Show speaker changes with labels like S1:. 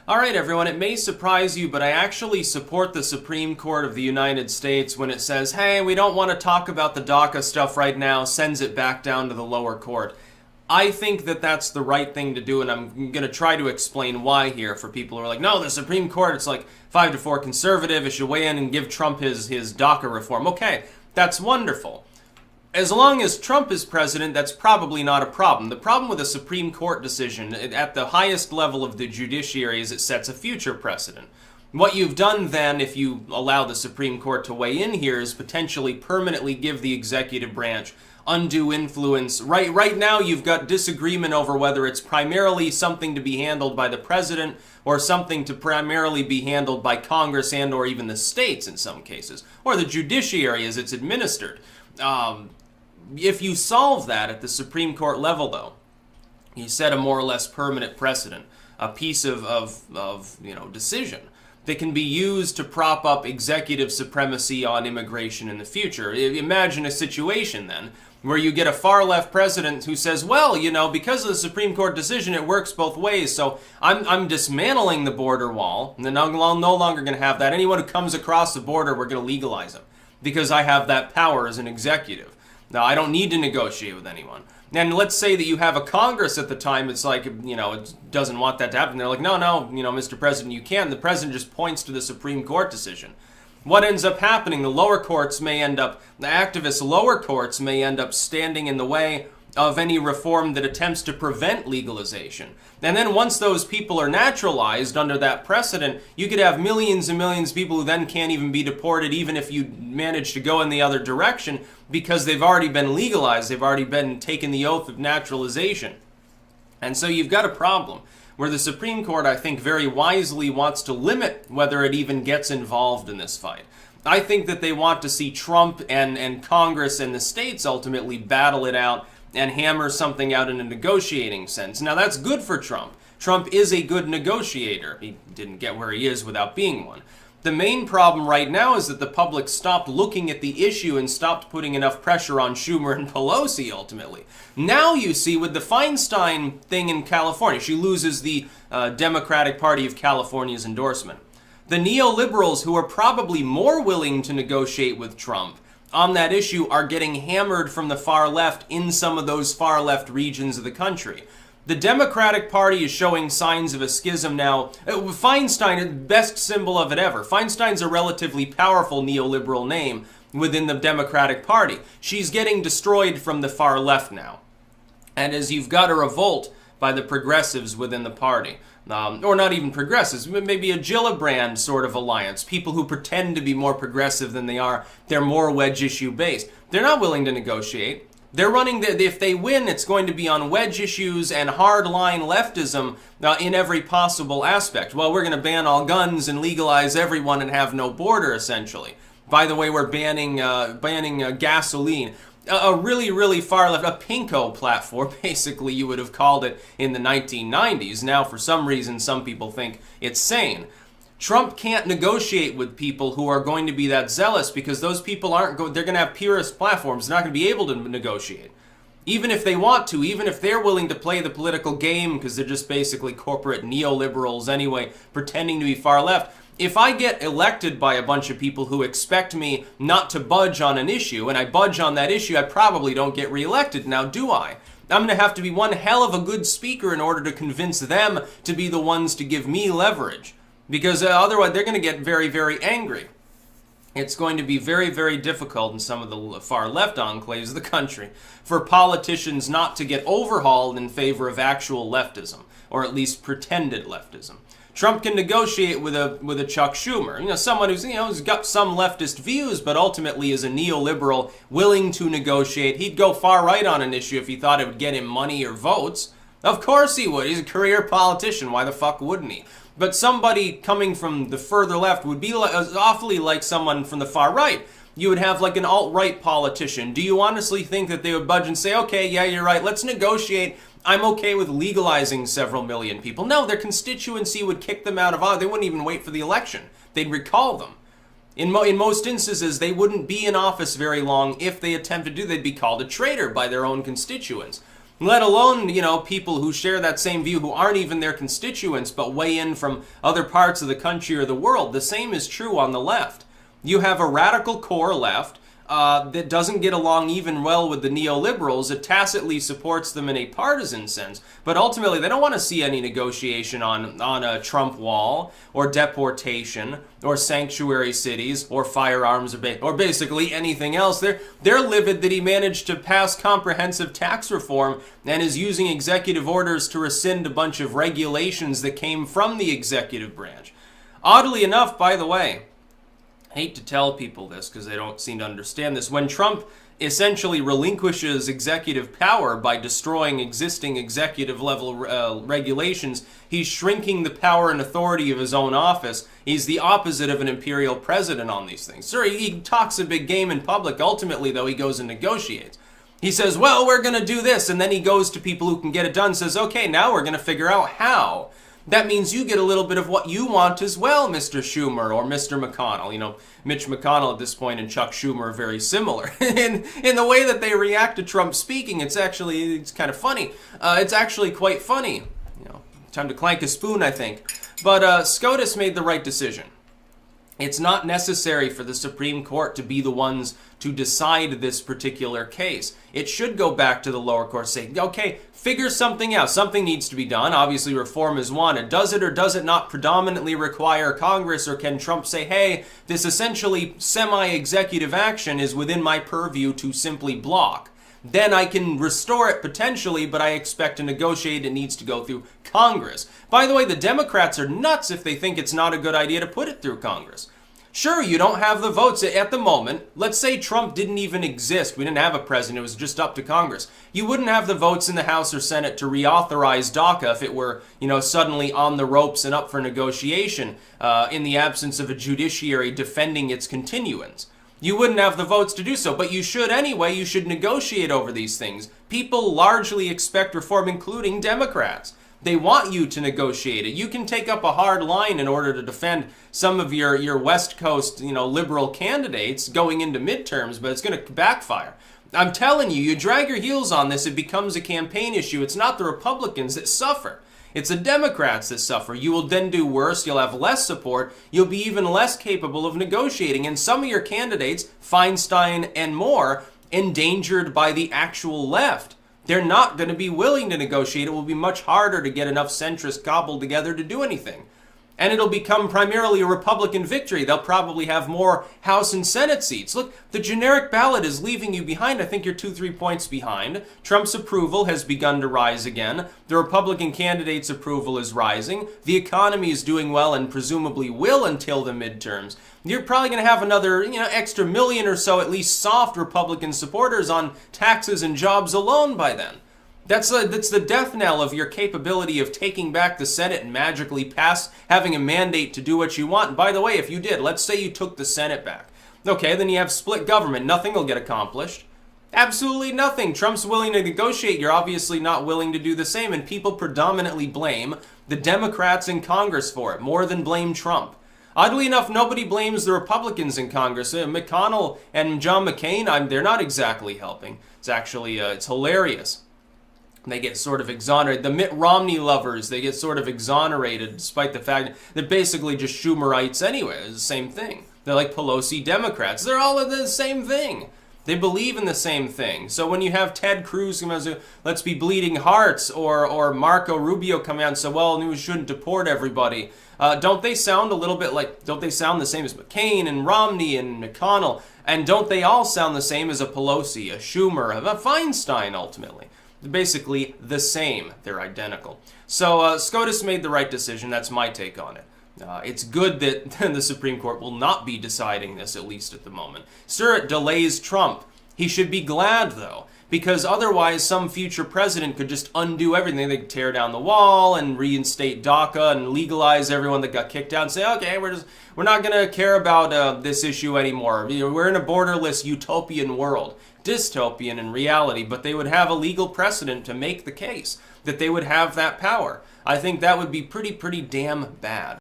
S1: Alright everyone, it may surprise you, but I actually support the Supreme Court of the United States when it says, hey, we don't want to talk about the DACA stuff right now, sends it back down to the lower court. I think that that's the right thing to do, and I'm going to try to explain why here for people who are like, no, the Supreme Court, it's like 5-4 conservative, it should weigh in and give Trump his DACA reform. Okay, that's wonderful. As long as Trump is president, that's probably not a problem. The problem with a Supreme Court decision at the highest level of the judiciary is it sets a future precedent. What you've done then, if you allow the Supreme Court to weigh in here, is potentially permanently give the executive branch undue influence. Right now, you've got disagreement over whether it's primarily something to be handled by the president or something to primarily be handled by Congress and or even the states in some cases, or the judiciary as it's administered. If you solve that at the Supreme Court level, though, you set a more or less permanent precedent, a piece of decision that can be used to prop up executive supremacy on immigration in the future. Imagine a situation, then, where you get a far-left president who says, well, because of the Supreme Court decision, it works both ways, so I'm dismantling the border wall, and then I'm no longer going to have that. Anyone who comes across the border, we're going to legalize them, because I have that power as an executive. Now, I don't need to negotiate with anyone. And let's say that you have a Congress at the time, it's like, it doesn't want that to happen. They're like, no, Mr. President, you can't. The president just points to the Supreme Court decision. What ends up happening, the activist lower courts may end up standing in the way of any reform that attempts to prevent legalization. And then once those people are naturalized under that precedent, you could have millions and millions of people who then can't even be deported even if you manage to go in the other direction because they've already been legalized, they've already been taken the oath of naturalization. And so you've got a problem where the Supreme Court, I think, very wisely wants to limit whether it even gets involved in this fight. I think that they want to see Trump and Congress and the states ultimately battle it out and hammer something out in a negotiating sense. Now, that's good for Trump. Trump is a good negotiator. He didn't get where he is without being one. The main problem right now is that the public stopped looking at the issue and stopped putting enough pressure on Schumer and Pelosi, ultimately. Now you see, with the Feinstein thing in California, she loses the Democratic Party of California's endorsement. The neoliberals, who are probably more willing to negotiate with Trump on that issue, are getting hammered from the far left in some of those far left regions of the country. The Democratic Party is showing signs of a schism now. Feinstein, best symbol of it ever. Feinstein's a relatively powerful neoliberal name within the Democratic Party. She's getting destroyed from the far left now. And as you've got a revolt by the progressives within the party, or not even progressives, maybe a Gillibrand sort of alliance, people who pretend to be more progressive than they are, they're more wedge issue based. They're not willing to negotiate. They're running, if they win, it's going to be on wedge issues and hardline leftism in every possible aspect. Well, we're going to ban all guns and legalize everyone and have no border, essentially. By the way, we're banning gasoline. A really, really far left, a pinko platform, basically you would have called it in the 1990s. Now, for some reason, some people think it's sane. Trump can't negotiate with people who are going to be that zealous because those people they're going to have purist platforms. They're not going to be able to negotiate. Even if they want to, even if they're willing to play the political game because they're just basically corporate neoliberals anyway, pretending to be far left. If I get elected by a bunch of people who expect me not to budge on an issue, and I budge on that issue, I probably don't get reelected. Now, do I? I'm going to have to be one hell of a good speaker in order to convince them to be the ones to give me leverage. Because otherwise, they're going to get very, very angry. It's going to be very, very difficult in some of the far left enclaves of the country for politicians not to get overhauled in favor of actual leftism, or at least pretended leftism. Trump can negotiate with a Chuck Schumer, someone who's got some leftist views, but ultimately is a neoliberal, willing to negotiate. He'd go far right on an issue if he thought it would get him money or votes. Of course he would. He's a career politician. Why the fuck wouldn't he? But somebody coming from the further left would be awfully like someone from the far right. You would have like an alt-right politician. Do you honestly think that they would budge and say, okay, yeah, you're right, let's negotiate. I'm okay with legalizing several million people. No, their constituency would kick them out of office. They wouldn't even wait for the election. They'd recall them. In most instances, they wouldn't be in office very long if they attempted to. They'd be called a traitor by their own constituents. let alone, people who share that same view who aren't even their constituents but weigh in from other parts of the country or the world. The same is true on the left. You have a radical core left that doesn't get along even well with the neoliberals. It tacitly supports them in a partisan sense, but ultimately they don't want to see any negotiation on a Trump wall or deportation or sanctuary cities or firearms or basically anything else. They're livid that he managed to pass comprehensive tax reform and is using executive orders to rescind a bunch of regulations that came from the executive branch. Oddly enough, by the way, I hate to tell people this because they don't seem to understand this. When Trump essentially relinquishes executive power by destroying existing executive level regulations, he's shrinking the power and authority of his own office. He's the opposite of an imperial president on these things. Sure, he talks a big game in public. Ultimately, though, he goes and negotiates. He says, well, we're going to do this. And then he goes to people who can get it done, says, okay, now we're going to figure out how. That means you get a little bit of what you want as well, Mr. Schumer or Mr. McConnell. Mitch McConnell at this point and Chuck Schumer are very similar. in the way that they react to Trump speaking, it's kind of funny. It's actually quite funny. Time to clank a spoon, I think. But SCOTUS made the right decision. It's not necessary for the Supreme Court to be the ones to decide this particular case. It should go back to the lower court saying, okay, figure something out. Something needs to be done. Obviously, reform is wanted. Does it or does it not predominantly require Congress, or can Trump say, hey, this essentially semi-executive action is within my purview to simply block? Then I can restore it potentially, but I expect to negotiate. It needs to go through Congress. By the way, the Democrats are nuts if they think it's not a good idea to put it through Congress. Sure, you don't have the votes at the moment. Let's say Trump didn't even exist. We didn't have a president. It was just up to Congress. You wouldn't have the votes in the House or Senate to reauthorize DACA if it were, suddenly on the ropes and up for negotiation in the absence of a judiciary defending its continuance. You wouldn't have the votes to do so, but you should anyway. You should negotiate over these things. People largely expect reform, including Democrats. They want you to negotiate it. You can take up a hard line in order to defend some of your West Coast, liberal candidates going into midterms, but it's going to backfire. I'm telling you, you drag your heels on this, it becomes a campaign issue. It's not the Republicans that suffer. It's the Democrats that suffer. You will then do worse. You'll have less support. You'll be even less capable of negotiating. And some of your candidates, Feinstein and more, endangered by the actual left. They're not going to be willing to negotiate. It will be much harder to get enough centrists cobbled together to do anything. And it'll become primarily a Republican victory. They'll probably have more House and Senate seats. Look, the generic ballot is leaving you behind. I think you're 2-3 points behind. Trump's approval has begun to rise again. The Republican candidate's approval is rising. The economy is doing well and presumably will until the midterms. You're probably going to have another, extra million or so, at least soft Republican supporters on taxes and jobs alone by then. That's the death knell of your capability of taking back the Senate and magically having a mandate to do what you want. And by the way, if you did, let's say you took the Senate back. Okay, then you have split government. Nothing will get accomplished. Absolutely nothing. Trump's willing to negotiate. You're obviously not willing to do the same. And people predominantly blame the Democrats in Congress for it, more than blame Trump. Oddly enough, nobody blames the Republicans in Congress. McConnell and John McCain, they're not exactly helping. It's actually, it's hilarious. They get sort of exonerated. The Mitt Romney lovers, they get sort of exonerated despite the fact they're basically just Schumerites anyway. It's the same thing. They're like Pelosi Democrats. They're all the same thing. They believe in the same thing. So when you have Ted Cruz come out and say, let's be bleeding hearts, or Marco Rubio come out and say, well, we shouldn't deport everybody, don't they sound the same as McCain and Romney and McConnell? And don't they all sound the same as a Pelosi, a Schumer, a Feinstein ultimately? They're basically the same. They're identical. So SCOTUS made the right decision. That's my take on it. It's good that the Supreme Court will not be deciding this, at least at the moment. Sure, it delays Trump. He should be glad, though, because otherwise some future president could just undo everything. They could tear down the wall and reinstate DACA and legalize everyone that got kicked out and say, okay, we're not going to care about this issue anymore. We're in a borderless utopian world. Dystopian in reality, but they would have a legal precedent to make the case that they would have that power. I think that would be pretty damn bad.